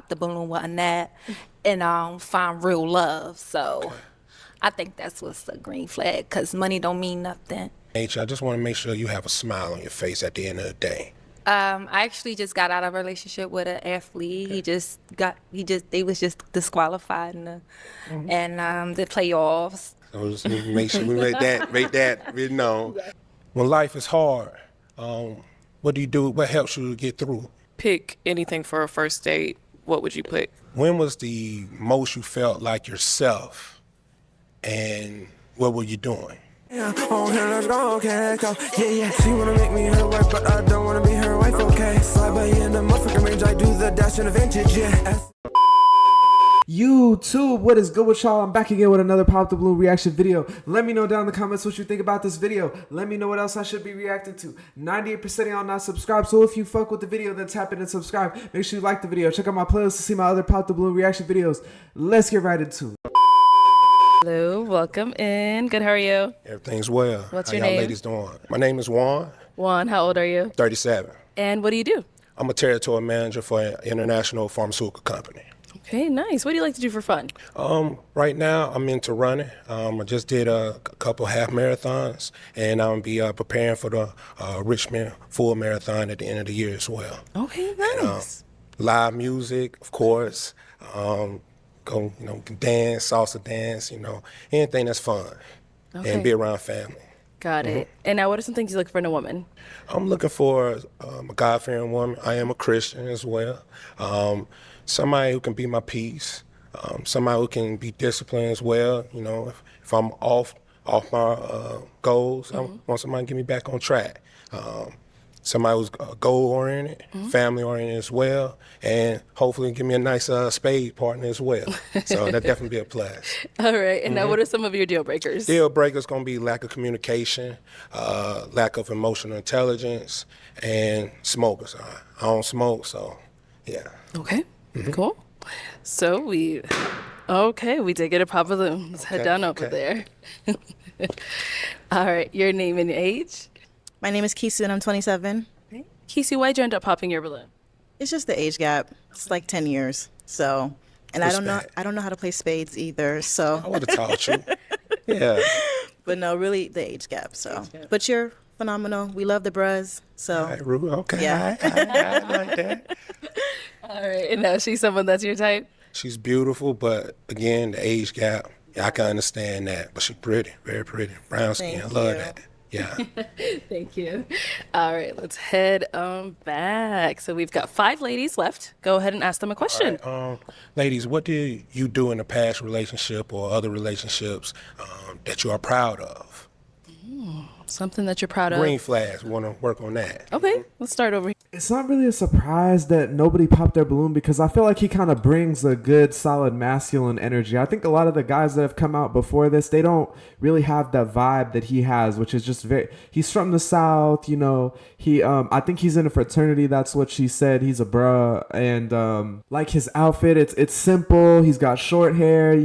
pop the balloon with Annette and find real love. So I think that's what's a green flag, because money don't mean nothing. H, I just want to make sure you have a smile on your face at the end of the day. I actually just got out of a relationship with an athlete. They was just disqualified in the playoffs. So just make sure we make that be known. When life is hard, what do you do? What helps you to get through? Pick anything for a first date. What would you pick? When was the most you felt like yourself, and what were you doing? Yeah, oh, here, let's go, okay, go. Yeah, she wanna make me her wife, but I don't wanna be her wife, okay. Slide by in the motherfucking range, I do the dash in the vintage, yeah. YouTube, what is good with y'all? I'm back again with another Pop the Balloon reaction video. Let me know down in the comments what you think about this video. Let me know what else I should be reacting to. 98% of y'all not subscribed, so if you fuck with the video, then tap in and subscribe. Make sure you like the video. Check out my playlist to see my other Pop the Balloon reaction videos. Let's get right into it. Hello, welcome in. Good, how are you? Everything's well. What's How your y'all name? ladies doing? My name is Juan, Juan, how old are you? 37. And what do you do? I'm a territory manager for an international pharmaceutical company. Okay, nice. What do you like to do for fun? Right now, I'm into running. I just did a couple half marathons, and I'm be preparing for the Richmond full marathon at the end of the year as well. Okay, nice. Live music, of course. Go, dance, salsa dance, anything that's fun, and be around family. Got it. And now what are some things you look for in a woman? I'm looking for a God-fearing woman. I am a Christian as well. Somebody who can be my peace. Somebody who can be disciplined as well. If I'm off my goals, I want somebody to get me back on track. Somebody who's goal-oriented, family-oriented as well, and hopefully give me a nice spade partner as well. So that definitely be a plus. All right. And now what are some of your deal breakers? Deal breakers going to be lack of communication, lack of emotional intelligence, and smokers. I don't smoke, so yeah. Okay, cool. So we did get a pop balloon. Let's head down over there. All right, your name and age? My name is Kisu and I'm 27. Okay. Kesey, why'd you end up popping your balloon? It's just the age gap. It's like 10 years. So, and I don't know how to play spades either. So I would have taught you. Yeah. But no, really the age gap. So, but you're phenomenal. We love the bros. So, All right, Rue. Okay. Yeah. I like that. All right, and now she's someone that's your type? She's beautiful, but again, the age gap, I can understand that. But she's pretty, very pretty. Brown skin. I love that. Yeah. Thank you. All right, let's head back. So we've got 5 ladies left. Go ahead and ask them a question. All right, ladies, what did you do in a past relationship or other relationships that you are proud of? Something that you're proud of. Green flags. We want to work on that. Okay, let's start over here. It's not really a surprise that nobody popped their balloon because I feel like he kind of brings a good, solid masculine energy. I think a lot of the guys that have come out before this, they don't really have that vibe that he has, which is just he's from the South, I think he's in a fraternity. That's what she said. He's a bruh. And like his outfit, it's simple. He's got short hair,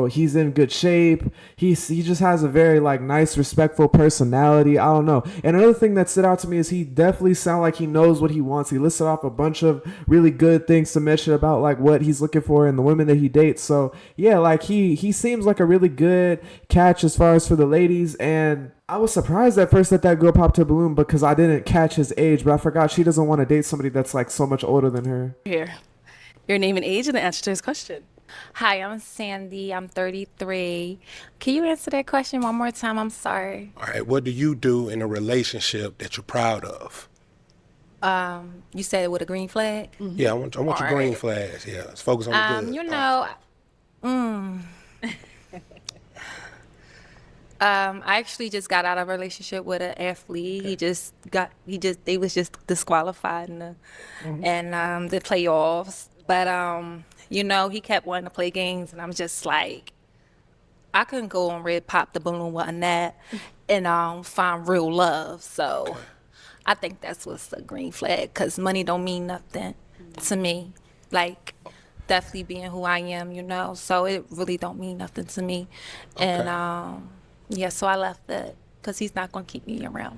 he's in good shape. He just has a very nice, respectful personality. I don't know. And another thing that stood out to me is he definitely sounds like he knows what he wants. He listed off a bunch of really good things to mention about what he's looking for in the women that he dates. So yeah, he seems like a really good catch as far as for the ladies. And I was surprised at first that girl popped her balloon because I didn't catch his age, but I forgot she doesn't want to date somebody that's so much older than her. Here, your name and age and the answer to his question. Hi, I'm Sandy. I'm 33. Can you answer that question one more time? I'm sorry. All right, what do you do in a relationship that you're proud of? You said with a green flag? Yeah, I want your green flags. Yeah, let's focus on the good. I actually just got out of a relationship with an athlete. They was just disqualified in the playoffs. But he kept wanting to play games, and I'm just like, I couldn't go on red pop the balloon with Annette and find real love. So I think that's what's a green flag, because money don't mean nothing to me. Definitely being who I am, so it really don't mean nothing to me. Okay. And so I left that because he's not going to keep me around.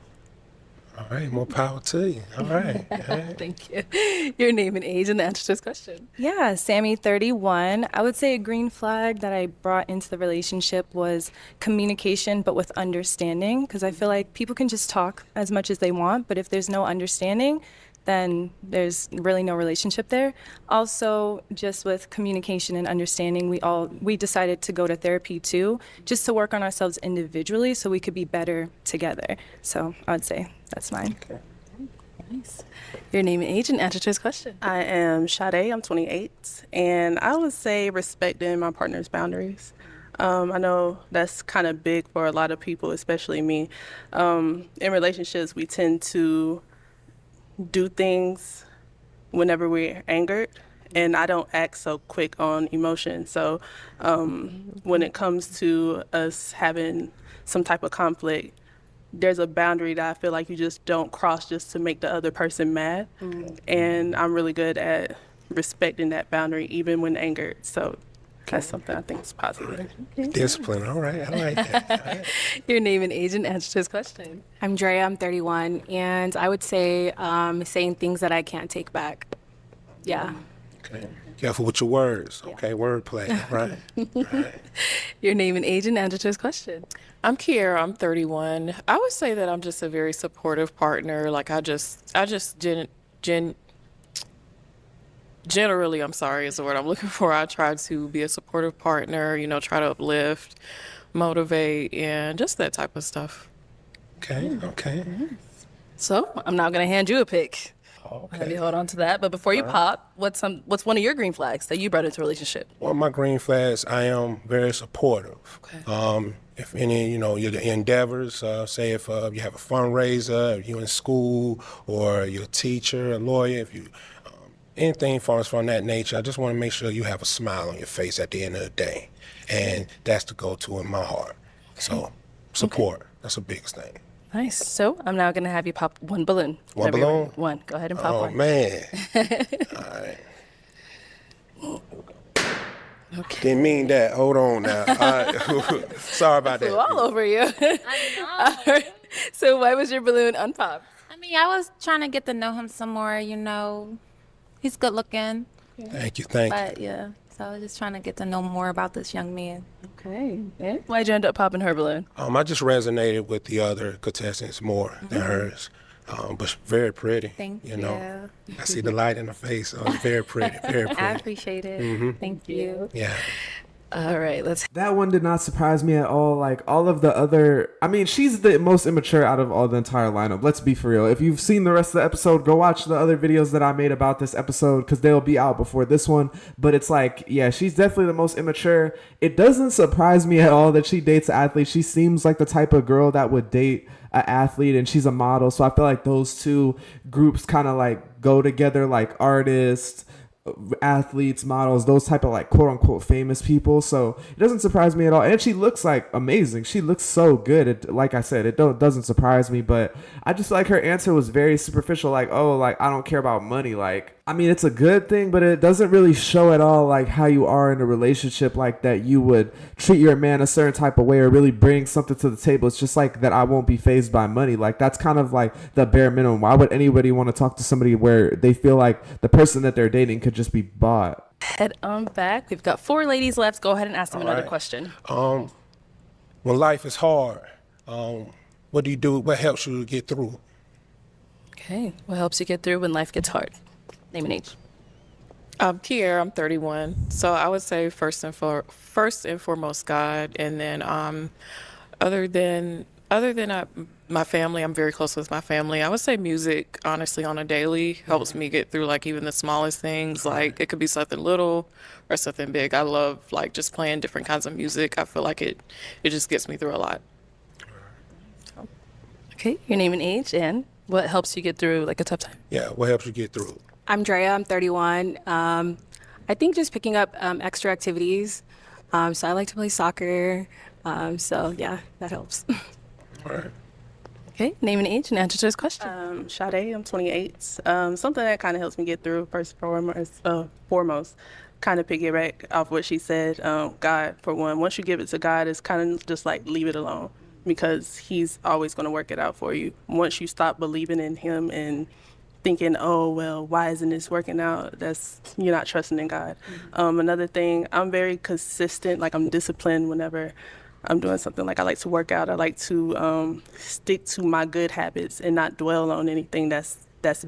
All right, more power to you. All right. All right. Thank you. Your name and age and the answer to this question. Yeah, Sammy 31. I would say a green flag that I brought into the relationship was communication, but with understanding. Because I feel like people can just talk as much as they want, but if there's no understanding, then there's really no relationship there. Also, just with communication and understanding, we decided to go to therapy too, just to work on ourselves individually so we could be better together. So I would say that's mine. Nice. Your name and age and answer to this question. I am Sade. I'm 28, and I would say respecting my partner's boundaries. I know that's kind of big for a lot of people, especially me. In relationships, we tend to do things whenever we're angered, and I don't act so quick on emotion. So when it comes to us having some type of conflict, there's a boundary that I feel like you just don't cross just to make the other person mad. And I'm really good at respecting that boundary even when angered. So that's something I think is positive. Discipline. All right. I like that. All right. Your name and age and answer to this question. I'm Drea, I'm 31, and I would say saying things that I can't take back. Yeah. Okay. Careful with your words. Okay. Wordplay. Right. Right. Your name and age and answer to this question. I'm Kiera. I'm 31. I would say that I'm just a very supportive partner. Like generally, I'm sorry, is the word I'm looking for. I try to be a supportive partner, try to uplift, motivate, and just that type of stuff. Okay. Okay. So I'm now going to hand you a pick. I'll have you hold on to that. But before you pop, what's one of your green flags that you brought into a relationship? One of my green flags, I am very supportive. Okay. If any, your endeavors, say if you have a fundraiser, if you're in school, or you're a teacher, a lawyer, if you anything from that nature, I just want to make sure you have a smile on your face at the end of the day, and that's the go-to in my heart. So support, that's the biggest thing. Nice. So I'm now going to have you pop one balloon. One balloon? One. Go ahead and pop one. Oh, man. All right. Okay. Didn't mean that. Hold on now. All right. Sorry about that. Flew all over you. I know. All right. So why was your balloon unpopped? I mean, I was trying to get to know him some more, He's good looking. Thank you. Thank you. But yeah, so I was just trying to get to know more about this young man. Okay. And why'd you end up popping her balloon? I just resonated with the other contestants more than hers. But very pretty. Thank you. I see the light in her face. So it's very pretty. Very pretty. I appreciate it. Thank you. Yeah. All right. That one did not surprise me at all. Like all of the other, I mean, she's the most immature out of all the entire lineup. Let's be for real. If you've seen the rest of the episode, go watch the other videos that I made about this episode because they'll be out before this one. But it's like, yeah, she's definitely the most immature. It doesn't surprise me at all that she dates athletes. She seems like the type of girl that would date an athlete, and she's a model. So I feel like those two groups kind of like go together, like artists, athletes, models, those type of like quote unquote famous people. So it doesn't surprise me at all. And she looks like amazing. She looks so good. Like I said, it doesn't surprise me, but I just feel like her answer was very superficial. Like, oh, like I don't care about money. Like, I mean, it's a good thing, but it doesn't really show at all like how you are in a relationship, like that you would treat your man a certain type of way or really bring something to the table. It's just like that I won't be fazed by money. Like that's kind of like the bare minimum. Why would anybody want to talk to somebody where they feel like the person that they're dating could just be bought? Head on back. We've got 4 ladies left. Go ahead and ask them another question. When life is hard, what do you do? What helps you to get through? Okay. What helps you get through when life gets hard? Name and age. I'm Kiera. I'm 31. So I would say first and foremost God, and then other than my family, I'm very close with my family. I would say music, honestly, on a daily helps me get through like even the smallest things. Like it could be something little or something big. I love like just playing different kinds of music. I feel like it just gets me through a lot. So. Okay. Your name and age, and what helps you get through like a tough time? Yeah, what helps you get through? I'm Drea, I'm 31. I think just picking up extra activities. So I like to play soccer. So yeah, that helps. All right. Okay. Name and age and answer to this question. Sade, I'm 28. Something that kind of helps me get through first and foremost, kind of piggyback off what she said. God, for one, once you give it to God, it's kind of just like leave it alone. because he's always going to work it out for you. Once you stop believing in him and thinking, oh, well, why isn't this working out? You're not trusting in God. Another thing, I'm very consistent. Like, I'm disciplined whenever I'm doing something. Like, I like to work out. I like to stick to my good habits and not dwell on anything that's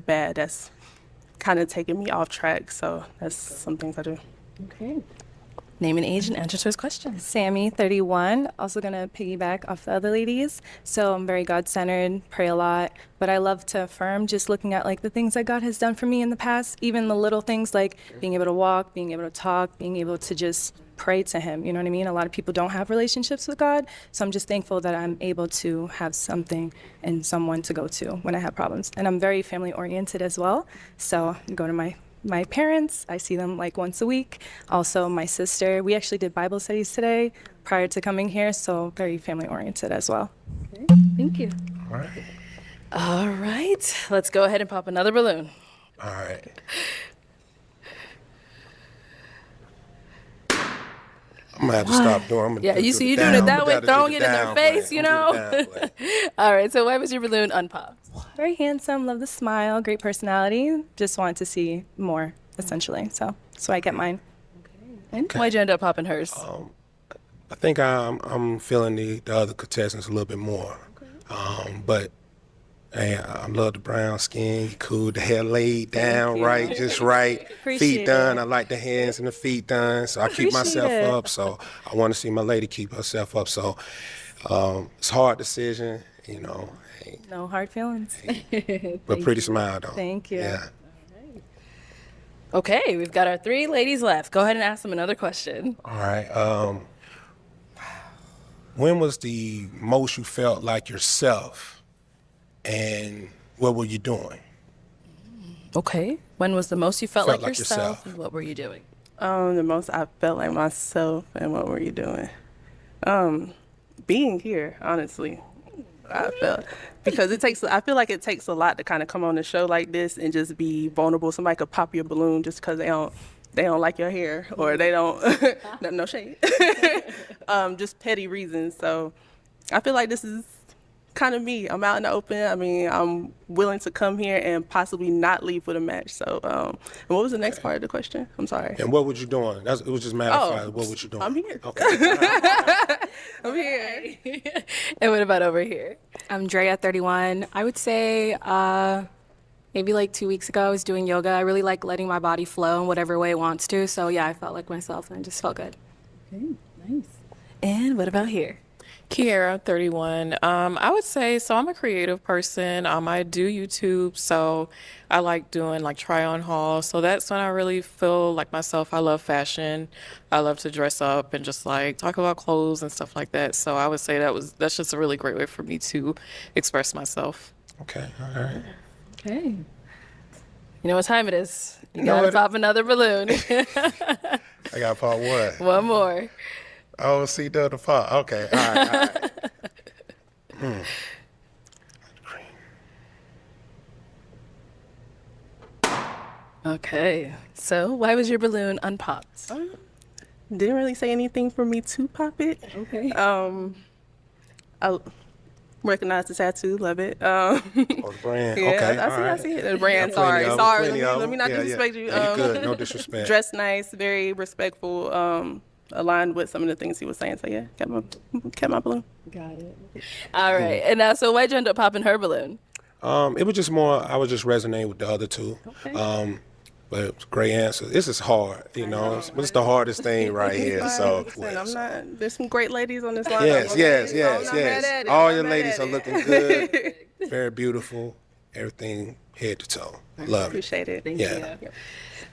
bad. That's kind of taking me off track. So that's some things I do. Okay. Name and age and answer to his question. Sammy, 31. Also going to piggyback off the other ladies. So I'm very God-centered, pray a lot, but I love to affirm just looking at like the things that God has done for me in the past, even the little things like being able to walk, being able to talk, being able to just pray to him. You know what I mean? A lot of people don't have relationships with God. So I'm just thankful that I'm able to have something and someone to go to when I have problems. And I'm very family oriented as well. So I go to my parents, I see them like once a week. Also, my sister, we actually did Bible studies today prior to coming here, so very family oriented as well. Okay, thank you. All right. All right, let's go ahead and pop another balloon. All right. I'm gonna have to stop doing. Yeah, you see, you doing it that way, throwing it in their face, you know. All right, so why was your balloon unpopped? Very handsome, love the smile, great personality. Just want to see more, essentially. So that's why I get mine. And why'd you end up popping hers? I think I'm feeling the other contestants a little bit more. But hey, I love the brown skin, cool, the hair laid down right, just right, feet done. I like the hands and the feet done, so I keep myself up. So I want to see my lady keep herself up. So it's a hard decision, you know. No hard feelings. But pretty smile though. Thank you. Yeah. Okay, we've got our 3 ladies left. Go ahead and ask them another question. All right. When was the most you felt like yourself, and what were you doing? Okay. When was the most you felt like yourself, yourself, and what were you doing? The most I felt like myself, and what were you doing? Being here, honestly. I felt, because I feel like it takes a lot to kind of come on a show like this and just be vulnerable. Somebody could pop your balloon just because they don't like your hair, or they don't, no shade, just petty reasons. So I feel like this is kind of me. I'm out in the open. I mean, I'm willing to come here and possibly not leave with a match. So, and what was the next part of the question? I'm sorry. And what was you doing? It was just matter of fact. What was you doing? I'm here. Okay. I'm here. And what about over here? I'm Drea, 31. I would say maybe like 2 weeks ago I was doing yoga. I really like letting my body flow in whatever way it wants to. So yeah, I felt like myself and it just felt good. Okay, nice. And what about here? Kiera, 31. I would say, so I'm a creative person. I do YouTube, so I like doing like try on hauls. So that's when I really feel like myself. I love fashion. I love to dress up and just like talk about clothes and stuff like that. So I would say that's just a really great way for me to express myself. Okay, all right. Okay. You know what time it is. You gotta pop another balloon. I got part one. One more. Oh, see the part. Okay, all right. Okay. So why was your balloon unpopped? Didn't really say anything for me to pop it. Okay. I recognize the tattoo, love it. Oh, the brand. Yeah, Okay, I see it. The brand. Yeah, Sorry. plenty of Let me not them. disrespect you. Yeah, you good. No disrespect. Dressed nice, very respectful. Aligned with some of the things he was saying. So yeah, kept my balloon. Got it. All right. And now, so why'd you end up popping her balloon? It was just more. I was just resonating with the other two. Okay. But it was a great answer. This is hard, you know. It's the hardest thing right here. So Listen, I'm not. There's some great ladies on this line. Yes. All your ladies are looking good, very beautiful. Everything head to toe. Love it. Appreciate it. Thank Yeah. you.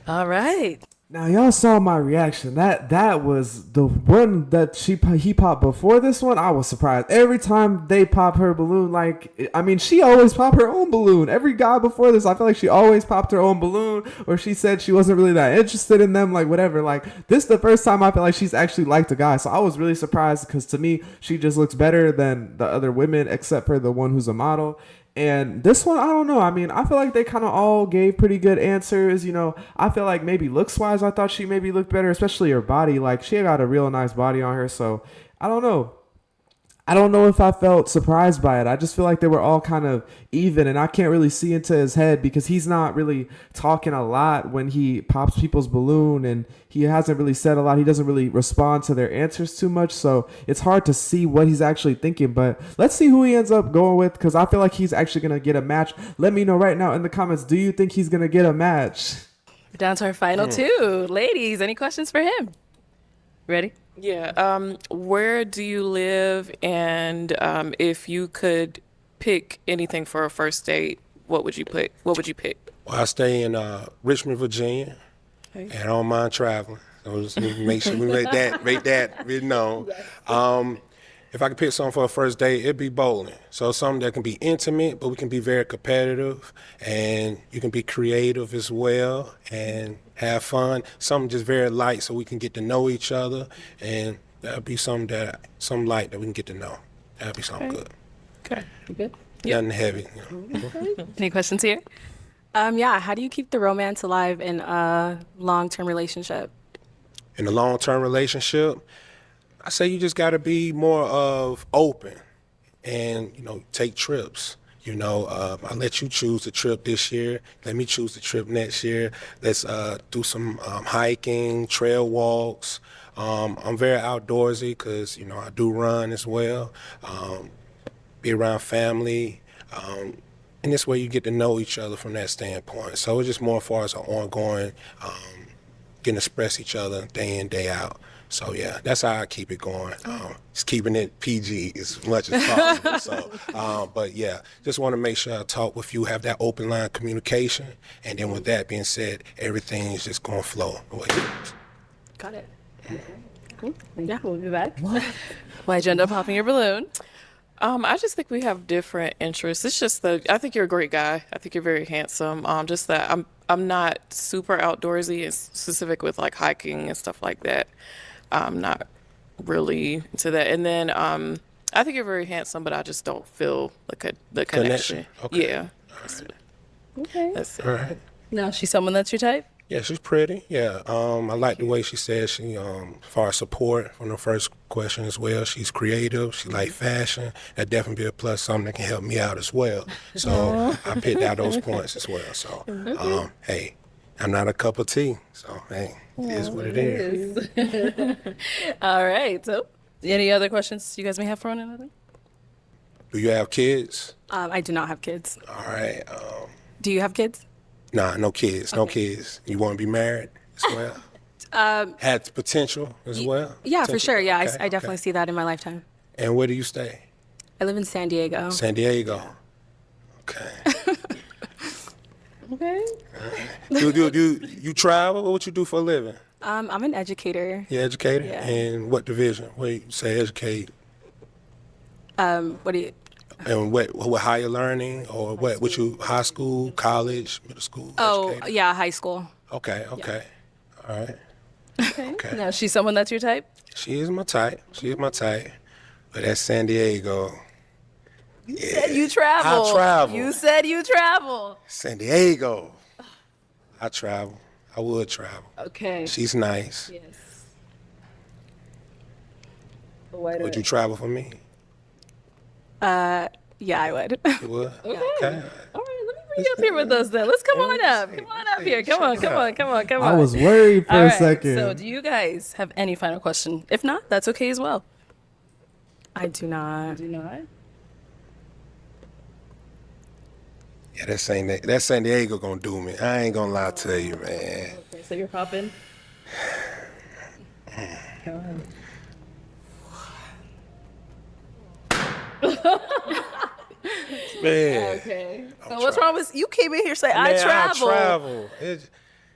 All right. Now y'all saw my reaction. That was the one that he popped before this one. I was surprised every time they pop her balloon. Like, I mean, she always pop her own balloon. Every guy before this, I feel like she always popped her own balloon, or she said she wasn't really that interested in them. Like, whatever. Like, this is the first time I feel like she's actually liked a guy. So I was really surprised because to me, she just looks better than the other women except for the one who's a model. And this one, I don't know. I mean, I feel like they kind of all gave pretty good answers. You know, I feel like maybe looks-wise, I thought she maybe looked better, especially her body. Like, she got a real nice body on her. So, I don't know. I don't know if I felt surprised by it. I just feel like they were all kind of even, and I can't really see into his head because he's not really talking a lot when he pops people's balloon, and he hasn't really said a lot. He doesn't really respond to their answers too much, so it's hard to see what he's actually thinking. But let's see who he ends up going with, because I feel like he's actually going to get a match. Let me know right now in the comments, do you think he's going to get a match? We're down to our final two. Ladies, any questions for him? Ready? Yeah. Where do you live? And if you could pick anything for a first date, what would you pick? What would you pick? Well, I stay in Richmond, Virginia, and I don't mind traveling. So just make sure we make that be known. If I could pick something for a first date, it'd be bowling. So something that can be intimate, but we can be very competitive, and you can be creative as well and have fun. Something just very light so we can get to know each other, and that'd be something light that we can get to know. That'd be something good. Okay. You good? Nothing heavy. Any questions here? Yeah, how do you keep the romance alive in a long-term relationship? In a long-term relationship, I say you just got to be more of open and, take trips. I let you choose the trip this year. Let me choose the trip next year. Let's do some hiking, trail walks. I'm very outdoorsy because, I do run as well. Be around family. And this way you get to know each other from that standpoint. So it's just more as far as an ongoing, getting to express each other day in, day out. So yeah, that's how I keep it going. Just keeping it PG as much as possible. But yeah, just want to make sure I talk with you, have that open line communication, and then with that being said, everything is just going to flow. Got it. Cool. Yeah, we'll be back. Why'd you end up popping your balloon? I just think we have different interests. It's just I think you're a great guy. I think you're very handsome. Just that I'm not super outdoorsy and specific with like hiking and stuff like that. I'm not really into that. And then I think you're very handsome, but I just don't feel the connection. Okay. Yeah. Okay. That's it. All right. Now, she's someone that's your type? Yeah, she's pretty. Yeah, I like the way she says she, as far as support from the first question as well. She's creative. She like fashion. That definitely be a plus. Something that can help me out as well. So I picked out those points as well. So, hey, I'm not a cup of tea. So, hey, it is what it is. All right. So, any other questions you guys may have for one another? Do you have kids? I do not have kids. All right. Do you have kids? Nah, no kids. No kids. You want to be married as well? Had potential as well? Yeah, for Potential? sure. Yeah, Okay, I definitely see that in my lifetime. And where do you stay? I live in San Diego. San Diego. Okay. Okay. Do you travel? What would you do for a living? I'm an educator. You educator? Yeah. And what division? Where you say educate? What do you? And what higher learning or what? Would you high school, college, middle school? Oh, educator? yeah, high school. Okay. All right. Okay. Now, she's someone that's your type? She is my type. But that's San Diego. You said you travel. I travel. You said you travel. San Diego. I travel. I would travel. Okay. She's nice. Yes. Would you travel for me? Yeah, I would. You would? Okay. All right, let me bring you up here with us then. Let's come on up. Come on up here. Come on. I was worried for All a right, second. so do you guys have any final question? If not, that's okay as well. I do not. Do not? Yeah, that San Diego gonna do me. I ain't gonna lie to you, man. Okay, so you're popping? Go ahead. Man. Okay. So what's wrong with you? Came in here saying I Man, travel. I travel.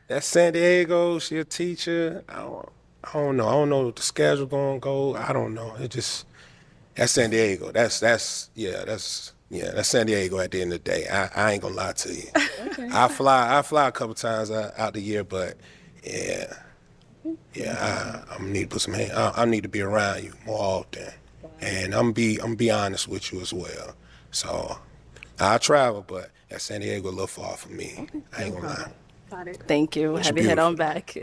That's San Diego. She a teacher. I don't know. I don't know what the schedule gonna go. I don't know. That's San Diego. That's San Diego at the end of the day. I ain't gonna lie to you. Okay. I fly a couple times out the year, but I need to put some hands. I need to be around you more often, and I'm be honest with you as well. So I travel, but that San Diego a little far for me. I ain't gonna lie. Thank you. Have you head beautiful. on back.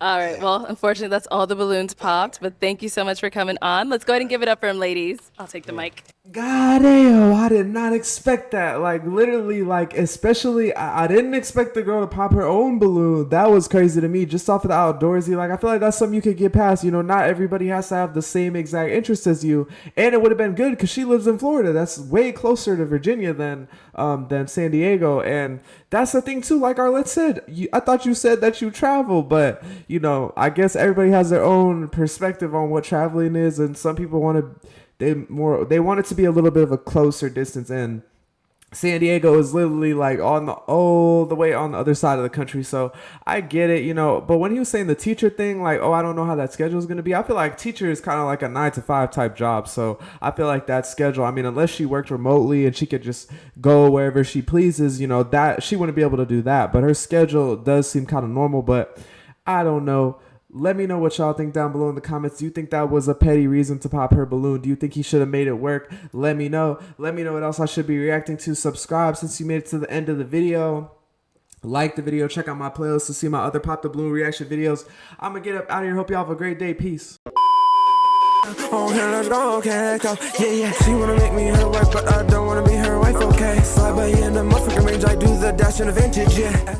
All right. Well, unfortunately, that's all the balloons popped, but thank you so much for coming on. Let's go ahead and give it up for him, ladies. I'll take the mic. God damn, I did not expect that. Like, literally, like, especially, I didn't expect the girl to pop her own balloon. That was crazy to me, just off of the outdoorsy. Like, I feel like that's something you could get past. You know, not everybody has to have the same exact interest as you. And it would have been good because she lives in Florida. That's way closer to Virginia than San Diego. And that's the thing, too. Like Arlette said, I thought you said that you travel, but, you know, I guess everybody has their own perspective on what traveling is. And some people want to... They want it to be a little bit of a closer distance, and San Diego is literally like on the way on the other side of the country. So I get it, you know. But when he was saying the teacher thing, like, oh, I don't know how that schedule is going to be. I feel like teacher is kind of like a 9 to 5 type job. So I feel like that schedule, I mean, unless she worked remotely and she could just go wherever she pleases, you know, that she wouldn't be able to do that. But her schedule does seem kind of normal, but I don't know. Let me know what y'all think down below in the comments. Do you think that was a petty reason to pop her balloon? Do you think he should have made it work? Let me know. Let me know what else I should be reacting to. Subscribe since you made it to the end of the video. Like the video. Check out my playlist to see my other pop the balloon reaction videos. I'm going to get up out of here. Hope y'all have a great day. Peace. Oh, here, let's go, okay, go. Yeah. She wanna make me her wife, but I don't wanna be her wife, okay. Slide by in the motherfucking range, I do the dash in the vintage, yeah.